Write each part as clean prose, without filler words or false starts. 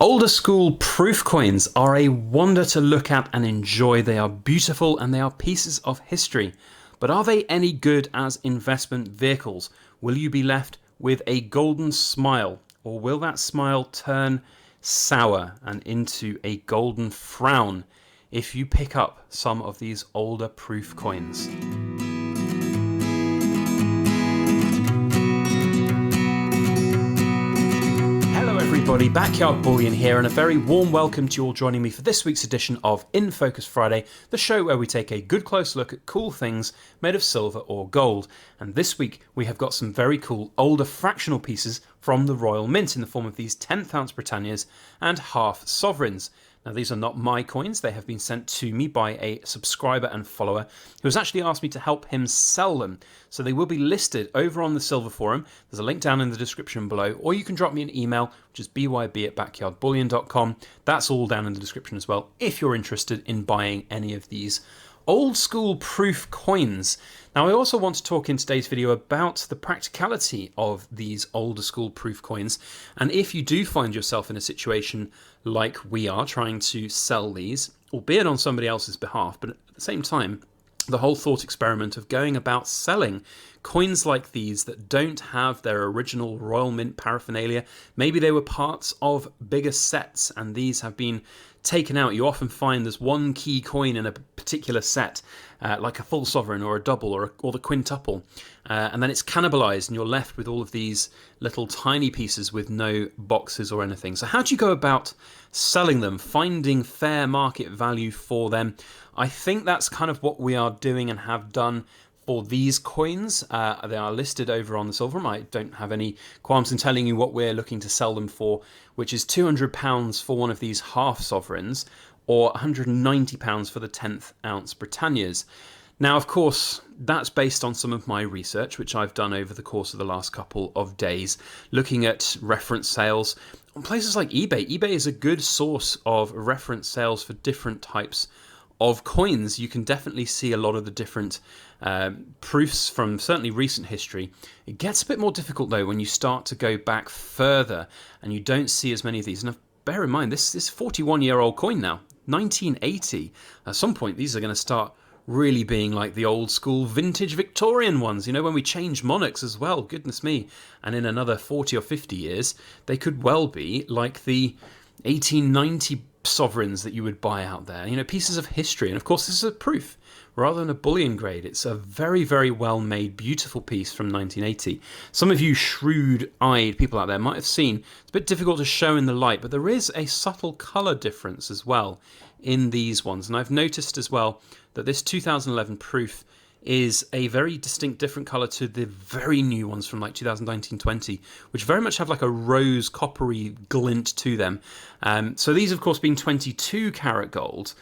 Older school proof coins are a wonder to look at and enjoy. They are beautiful and they are pieces of history. But are they any good as investment vehicles? Will you be left with a golden smile, or will that smile turn sour and into a golden frown if you pick up some of these older proof coins? Everybody, Backyard Bullion here, and a very warm welcome to you all joining me for this week's edition of In Focus Friday, the show where we take a good close look at cool things made of silver or gold. And this week we have got some very cool older fractional pieces from the Royal Mint in the form of these 10th ounce Britannias and half sovereigns. Now, these are not my coins. They have been sent to me by a subscriber and follower who has actually asked me to help him sell them. So they will be listed over on the Silver Forum. There's a link down in the description below, or you can drop me an email, which is byb@backyardbullion.com. That's all down in the description as well, if you're interested in buying any of these old school proof coins. Now, I also want to talk in today's video about the practicality of these older school proof coins, and if you do find yourself in a situation like we are trying to sell these, albeit on somebody else's behalf, but at the same time the whole thought experiment of going about selling coins like these that don't have their original Royal Mint paraphernalia. Maybe they were parts of bigger sets and these have been taken out. You often find there's one key coin in a particular set, like a full sovereign or a double or the quintuple, and then it's cannibalized and you're left with all of these little tiny pieces with no boxes or anything. So how do you go about selling them, finding fair market value for them? I think that's kind of what we are doing and have done for these coins. They are listed over on the Silver. I don't have any qualms in telling you what we're looking to sell them for, which is £200 for one of these half sovereigns, or £190 for the 10th ounce Britannias. Now, of course, that's based on some of my research, which I've done over the course of the last couple of days, looking at reference sales on places like eBay. eBay is a good source of reference sales for different types of coins. You can definitely see a lot of the different proofs from certainly recent history. It gets a bit more difficult though when you start to go back further and you don't see as many of these. And bear in mind, this is 41-year-old coin now, 1980. At some point, these are going to start really being like the old school vintage Victorian ones, you know, when we change monarchs as well, goodness me. And in another 40 or 50 years, they could well be like the 1890 sovereigns that you would buy out there, you know, pieces of history. And of course, this is a proof rather than a bullion grade. It's a very, very well made, beautiful piece from 1980. Some of you shrewd-eyed people out there might have seen, it's a bit difficult to show in the light, but there is a subtle color difference as well in these ones. And I've noticed as well that this 2011 proof is a very distinct different color to the very new ones from like 2019-20, which very much have like a rose coppery glint to them. So these, of course, being 22 karat gold,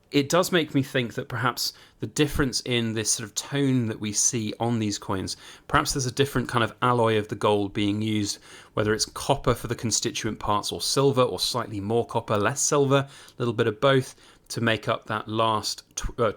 it does make me think that perhaps the difference in this sort of tone that we see on these coins, perhaps there's a different kind of alloy of the gold being used, whether it's copper for the constituent parts or silver, or slightly more copper, less silver, a little bit of both, to make up that last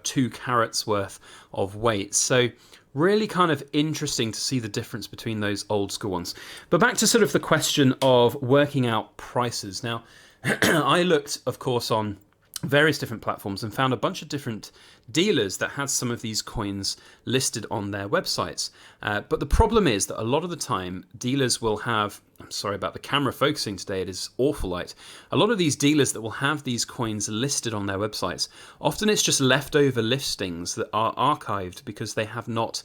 2 carats worth of weight. So really kind of interesting to see the difference between those old school ones. But back to sort of the question of working out prices. Now, I looked, of course, on various different platforms and found a bunch of different dealers that had some of these coins listed on their websites. But the problem is that a lot of the time dealers will have, I'm sorry about the camera focusing today, it is awful light. A lot of these dealers that will have these coins listed on their websites, often it's just leftover listings that are archived because they have not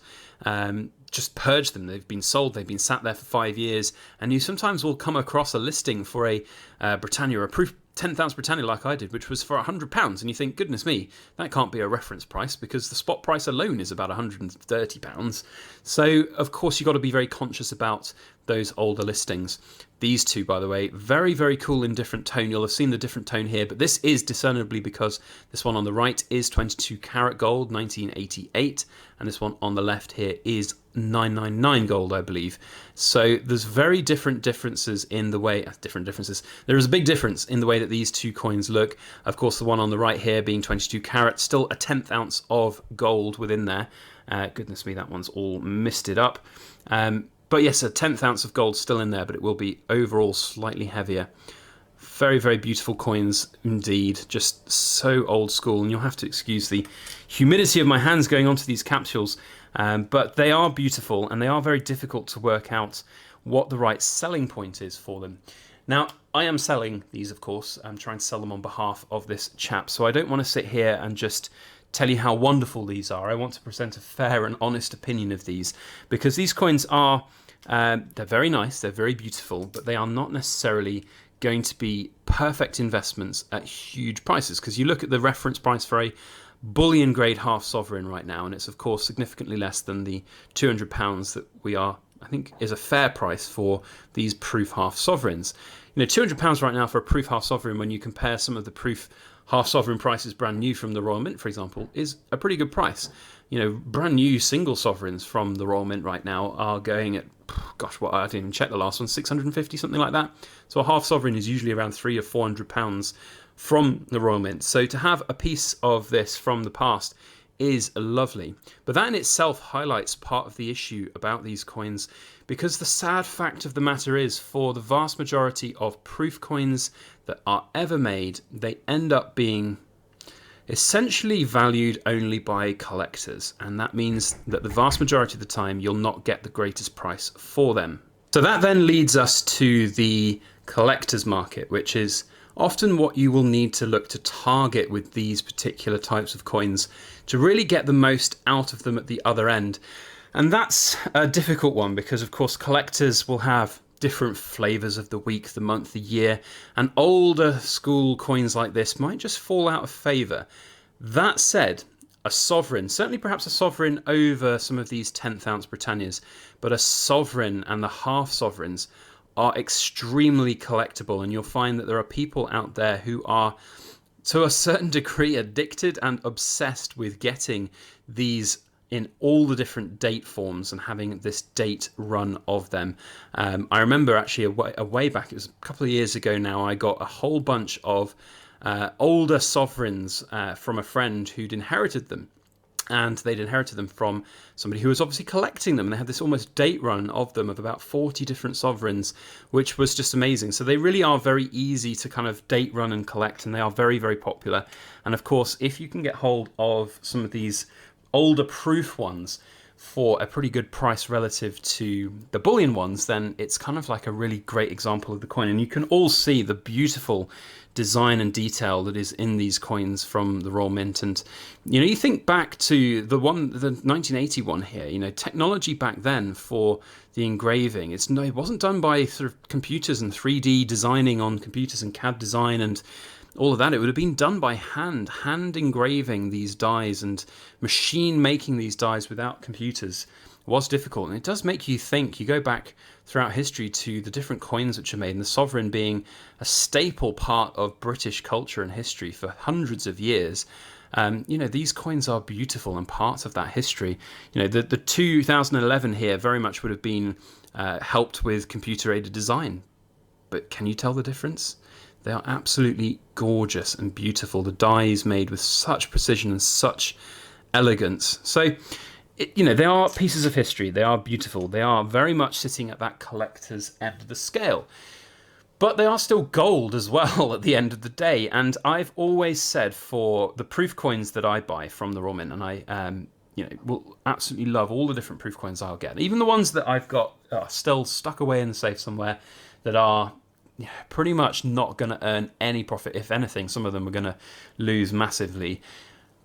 just purged them. They've been sold, they've been sat there for 5 years, and you sometimes will come across a listing for a Britannia, a proof 10th ounce Britannia like I did, which was for £100, and you think, goodness me, that can't be a reference price because the spot price alone is about £130. So, of course, you've got to be very conscious about those older listings. These two, by the way, very, very cool in different tone. You'll have seen the different tone here, but this is discernibly because this one on the right is 22 karat gold, 1988, and this one on the left here is 999 gold, I believe. So there's very different differences in the way, there is a big difference in the way that these two coins look. Of course, the one on the right here being 22 karat, still a 10th ounce of gold within there. Goodness me, that one's all misted up. But yes, a 10th ounce of gold still in there, but it will be overall slightly heavier. Very, very beautiful coins indeed. Just so old school, and you'll have to excuse the humidity of my hands going onto these capsules. But they are beautiful, and they are very difficult to work out what the right selling point is for them. Now, I am selling these, of course. I'm trying to sell them on behalf of this chap, so I don't want to sit here and just tell you how wonderful these are. I want to present a fair and honest opinion of these, because these coins are, they're very nice, they're very beautiful, but they are not necessarily going to be perfect investments at huge prices, because you look at the reference price for a bullion grade half sovereign right now, and it's of course significantly less than the £200 that we are, I think, is a fair price for these proof half sovereigns. You know, £200 right now for a proof half sovereign, when you compare some of the proof half sovereign prices brand new from the Royal Mint, for example, is a pretty good price. You know, brand new single sovereigns from the Royal Mint right now are going at, gosh, what, I didn't even check the last one, 650, something like that. So a half sovereign is usually around £300 or £400 from the Royal Mint. So to have a piece of this from the past is lovely. But that in itself highlights part of the issue about these coins, because the sad fact of the matter is, for the vast majority of proof coins that are ever made, they end up being essentially valued only by collectors, and that means that the vast majority of the time you'll not get the greatest price for them. So that then leads us to the collector's market, which is often what you will need to look to target with these particular types of coins to really get the most out of them at the other end. And that's a difficult one, because of course collectors will have different flavors of the week, the month, the year, and older school coins like this might just fall out of favor. That said, a sovereign, certainly perhaps a sovereign over some of these 10th ounce Britannias, but a sovereign and the half sovereigns are extremely collectible, and you'll find that there are people out there who are, to a certain degree, addicted and obsessed with getting these in all the different date forms and having this date run of them. I remember actually a way back, it was a couple of years ago now, I got a whole bunch of older sovereigns from a friend who'd inherited them. And they'd inherited them from somebody who was obviously collecting them. And they had this almost date run of them of about 40 different sovereigns, which was just amazing. So they really are very easy to kind of date run and collect, and they are very, very popular. And of course, if you can get hold of some of these older proof ones for a pretty good price relative to the bullion ones, then it's kind of like a really great example of the coin. And you can all see the beautiful design and detail that is in these coins from the Royal Mint. And you know, you think back to the 1980 one here, you know, technology back then for the engraving, it wasn't done by sort of computers and 3D designing on computers and CAD design and all of that. It would have been done by hand engraving these dies, and machine making these dies without computers was difficult. And it does make you think. You go back throughout history to the different coins which are made, and the sovereign being a staple part of British culture and history for hundreds of years. You know, these coins are beautiful and parts of that history. You know, the 2011 here very much would have been helped with computer-aided design. But can you tell the difference? They are absolutely gorgeous and beautiful. The dies made with such precision and such elegance. So, you know, they are pieces of history. They are beautiful. They are very much sitting at that collector's end of the scale. But they are still gold as well at the end of the day. And I've always said, for the proof coins that I buy from the Royal Mint, and I will absolutely love all the different proof coins I'll get. Even the ones that I've got still stuck away in the safe somewhere that are pretty much not going to earn any profit. If anything, some of them are going to lose massively.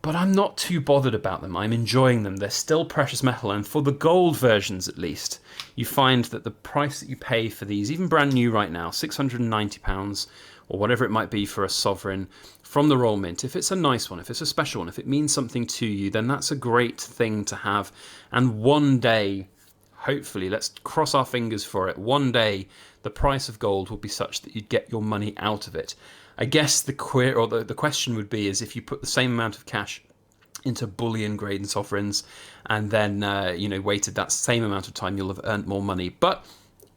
But I'm not too bothered about them. I'm enjoying them. They're still precious metal. And for the gold versions, at least, you find that the price that you pay for these, even brand new right now, £690 or whatever it might be for a sovereign from the Royal Mint, if it's a nice one, if it's a special one, if it means something to you, then that's a great thing to have. And one day, hopefully, let's cross our fingers for it, one day the price of gold will be such that you'd get your money out of it. I guess the question would be is if you put the same amount of cash into bullion grade and sovereigns, and then waited that same amount of time, you'll have earned more money. But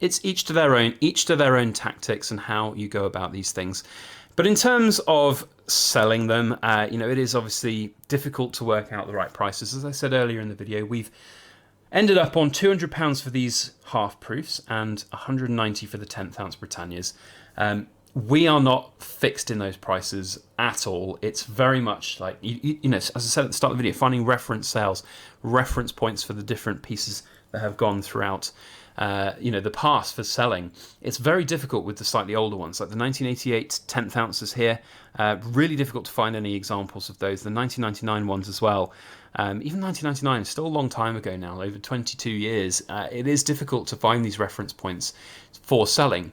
it's each to their own tactics and how you go about these things. But in terms of selling them, it is obviously difficult to work out the right prices. As I said earlier in the video, we've ended up on £200 for these half proofs and £190 for the 10th ounce Britannias. we are not fixed in those prices at all. It's very much like, you know, as I said at the start of the video, finding reference sales, reference points for the different pieces that have gone throughout you know, the past for selling. It's very difficult with the slightly older ones, like the 1988 10th ounces here. Really difficult to find any examples of those. The 1999 ones as well. Even 1999 is still a long time ago now, over 22 years. It is difficult to find these reference points for selling.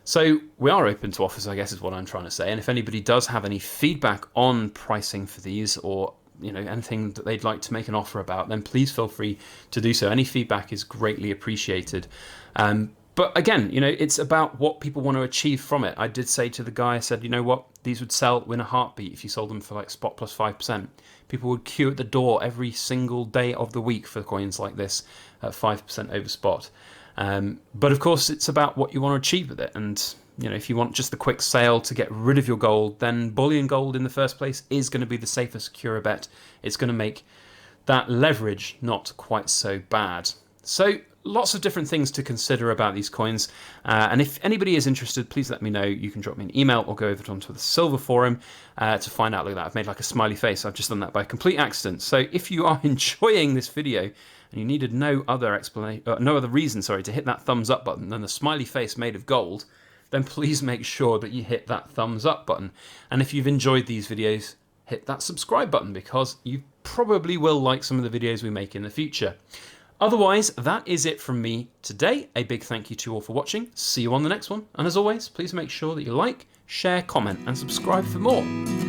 So we are open to offers, I guess is what I'm trying to say. And if anybody does have any feedback on pricing for these, or you know, anything that they'd like to make an offer about, then please feel free to do so. Any feedback is greatly appreciated. But again, you know, it's about what people want to achieve from it. I did say to the guy, I said, you know what, these would sell in a heartbeat if you sold them for like spot plus 5%. People would queue at the door every single day of the week for coins like this at 5% over spot. But of course, it's about what you want to achieve with it. And you know, if you want just the quick sale to get rid of your gold, then bullion gold in the first place is going to be the safer, secure bet. It's going to make that leverage not quite so bad. So lots of different things to consider about these coins. And if anybody is interested, please let me know. You can drop me an email or go over onto the Silver Forum to find out. Look at that. I've made like a smiley face. I've just done that by complete accident. So if you are enjoying this video and you needed no other reason, to hit that thumbs up button than the smiley face made of gold, then please make sure that you hit that thumbs up button. And if you've enjoyed these videos, hit that subscribe button, because you probably will like some of the videos we make in the future. Otherwise, that is it from me today. A big thank you to you all for watching. See you on the next one. And as always, please make sure that you like, share, comment, and subscribe for more.